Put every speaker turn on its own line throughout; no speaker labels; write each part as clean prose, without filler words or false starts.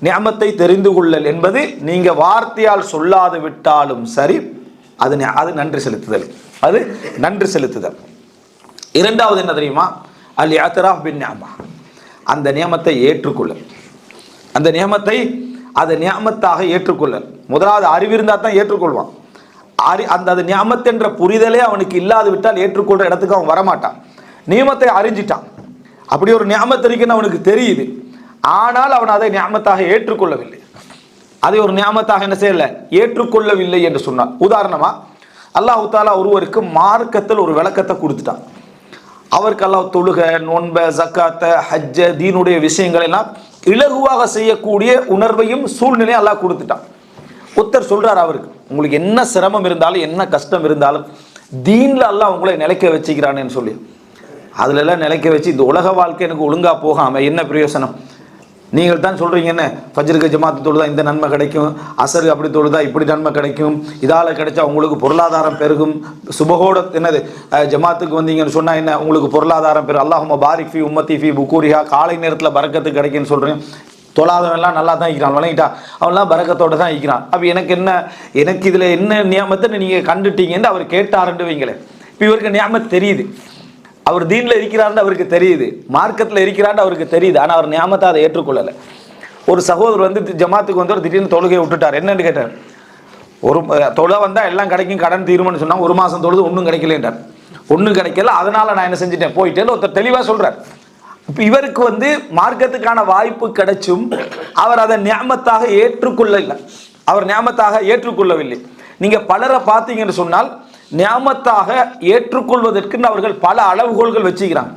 நியமத்தை தெரிந்து கொள்ளல் என்பது நீங்க வார்த்தையால் சொல்லாது விட்டாலும் சரி, அது நன்றி செலுத்துதல், அது நன்றி செலுத்துதல். இரண்டாவது என்ன தெரியுமா? அல் இஅ்திராஃப் பின் நிஅமா, அந்த நியமத்தை ஏற்றுக்கொள்ளல், அந்த நியமத்தை அதை நியமத்தாக ஏற்றுக்கொள்ளல். முதலாவது அறிவிருந்தா தான் ஏற்றுக்கொள்வான். அந்த நியமத் என்ற புரிதலே அவனுக்கு இல்லாது விட்டால் ஏற்றுக்கொள்ற இடத்துக்கு அவன் வரமாட்டான். நியமத்தை அறிஞ்சிட்டான், அப்படி ஒரு நியமத் இருக்குன்னு அவனுக்கு தெரியுது, ஆனால் அவன் அதை நியமத்தாக ஏற்றுக்கொள்ளவில்லை, அதை ஒரு நியமத்தாக என்ன செய்யல, ஏற்றுக்கொள்ளவில்லை என்று சொன்னான். உதாரணமா அல்லாஹ் தஆலா ஒருவருக்கு மார்க்கத்தில் ஒரு விளக்கத்தை கொடுத்துட்டான். அவருக்கு அல்லாஹ் தொழுக, நோன்ப, ஜக்காத்த, ஹஜ்ஜ, தீனுடைய விஷயங்கள் எல்லாம் இலகுவாக செய்யக்கூடிய உணர்வையும் சூழ்நிலையும் அல்லாஹ் கொடுத்துட்டான். ஒருத்தர் சொல்றார், அவருக்கு உங்களுக்கு என்ன சிரமம் இருந்தாலும் என்ன கஷ்டம் இருந்தாலும் தீன்ல அல்லாஹ் உங்களை நிலைக்க வச்சுக்கிறானேன்னு சொல்லி, அதுல எல்லாம் நிலைக்க வச்சு இந்த உலக வாழ்க்கை எனக்கு ஒழுங்கா போகாம என்ன பிரயோசனம்? நீங்கள் தான் சொல்றீங்க, என்ன ஃபஜ்ருக்கு ஜமாத்து தொழுதா இந்த நன்மை கிடைக்கும், அசருக்கு அப்படி தொழுதா இப்படி நன்மை கிடைக்கும், இதால கிடைச்சா உங்களுக்கு பொருளாதாரம் பெருகும், சுபகோட என்னது ஜமாத்துக்கு வந்தீங்கன்னு சொன்னா என்ன உங்களுக்கு பொருளாதாரம் பெருகும், அல்லாஹும்ம பாரிக் ஃபி உம்மத்தி ஃபி புக்கூரிஹா, காலை நேரத்தில் பரக்கத்து கிடைக்குன்னு சொல்றேன். தொழாதவன் எல்லாம் நல்லா தான் இருக்கிறான், வணங்கிட்டா அவன்லாம் பரக்கத்தோட தான் இருக்கிறான். அப்போ எனக்கு இதுல என்ன நியமத்தை நீங்க கண்டுட்டீங்கன்னு அவர் கேட்டாருன்னு வைங்களேன். இப்போ இவருக்கு நியமத் தெரியுது, அவர் தீன்ல இருக்கிறார்னு அவருக்கு தெரியுது, மார்க்கத்தில் இருக்கிறான்னு அவருக்கு தெரியுது, ஆனால் அவர் நியமத்தை அதை ஏற்றுக்கொள்ளலை. ஒரு சகோதரர் வந்து ஜமாத்துக்கு வந்து ஒரு திடீர்னு தொழுகையை விட்டுட்டார். என்னன்னு கேட்டார், ஒரு தொலை வந்தால் எல்லாம் கிடைக்கும், கடன் தீருமானு சொன்னால் ஒரு மாதம் தொழுது ஒன்றும் கிடைக்கலன்றார். ஒன்றும் கிடைக்கல, அதனால நான் என்ன செஞ்சுட்டேன் போயிட்டேன்னு ஒருத்தர் தெளிவாக சொல்றார். இப்போ இவருக்கு வந்து மார்க்கத்துக்கான வாய்ப்பு கிடைச்சும் அவர் அதை நியமத்தாக ஏற்றுக்கொள்ளவில்லை, அவர் நியமத்தாக ஏற்றுக்கொள்ளவில்லை. நீங்க பலரை பார்த்தீங்கன்னு சொன்னால் நியமத்தாக ஏற்றுக்கொள்வதற்கு அவர்கள் பல அளவுகோல்கள் வச்சுக்கிறாங்க.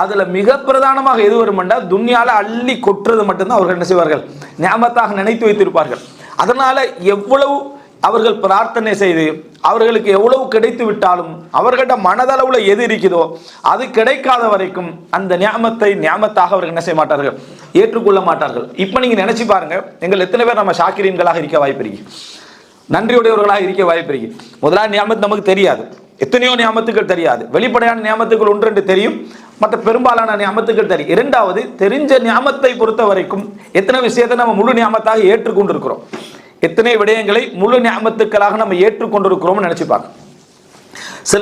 அதுல மிக பிரதானமாக எது வருமெண்டா துன்யால அள்ளி கொட்டுறது மட்டும்தான் அவர்கள் என்ன செய்வார்கள், நியமத்தாக நினைத்து வைத்திருப்பார்கள். அதனால எவ்வளவு அவர்கள் பிரார்த்தனை செய்து அவர்களுக்கு எவ்வளவு கிடைத்து விட்டாலும் அவர்கள்ட்ட மனதளவுல எது இருக்குதோ அது கிடைக்காத வரைக்கும் அந்த நியமத்தாக அவர்கள் என்ன செய்ய மாட்டார்கள், ஏற்றுக்கொள்ள மாட்டார்கள். இப்ப நீங்க நினைச்சு பாருங்க, எங்கள் எத்தனை பேர் நம்ம ஷாக்கிரீன்களாக இருக்க வாய்ப்பு இருக்கு, நன்றியுடையவர்களாக இருக்க வாய்ப்பு இருக்கு. முதலாவது நியமத் நமக்கு தெரியாது, எத்தனையோ நியமத்துக்கள் தெரியாது, வெளிப்படையான நியமத்துக்கள் ஒன்று ரெண்டு தெரியும், மற்ற பெரும்பாலான நியமத்துக்கள் தெரியும். இரண்டாவது, தெரிஞ்ச நியமத்தை பொறுத்த வரைக்கும் எத்தனை விஷயத்தை நம்ம முழு நியமத்தாக ஏற்றுக்கொண்டிருக்கிறோம், எத்தனை விடயங்களை முழு நியமத்துக்களாக நம்ம ஏற்றுக்கொண்டிருக்கிறோம்னு நினைச்சு பார்க்க.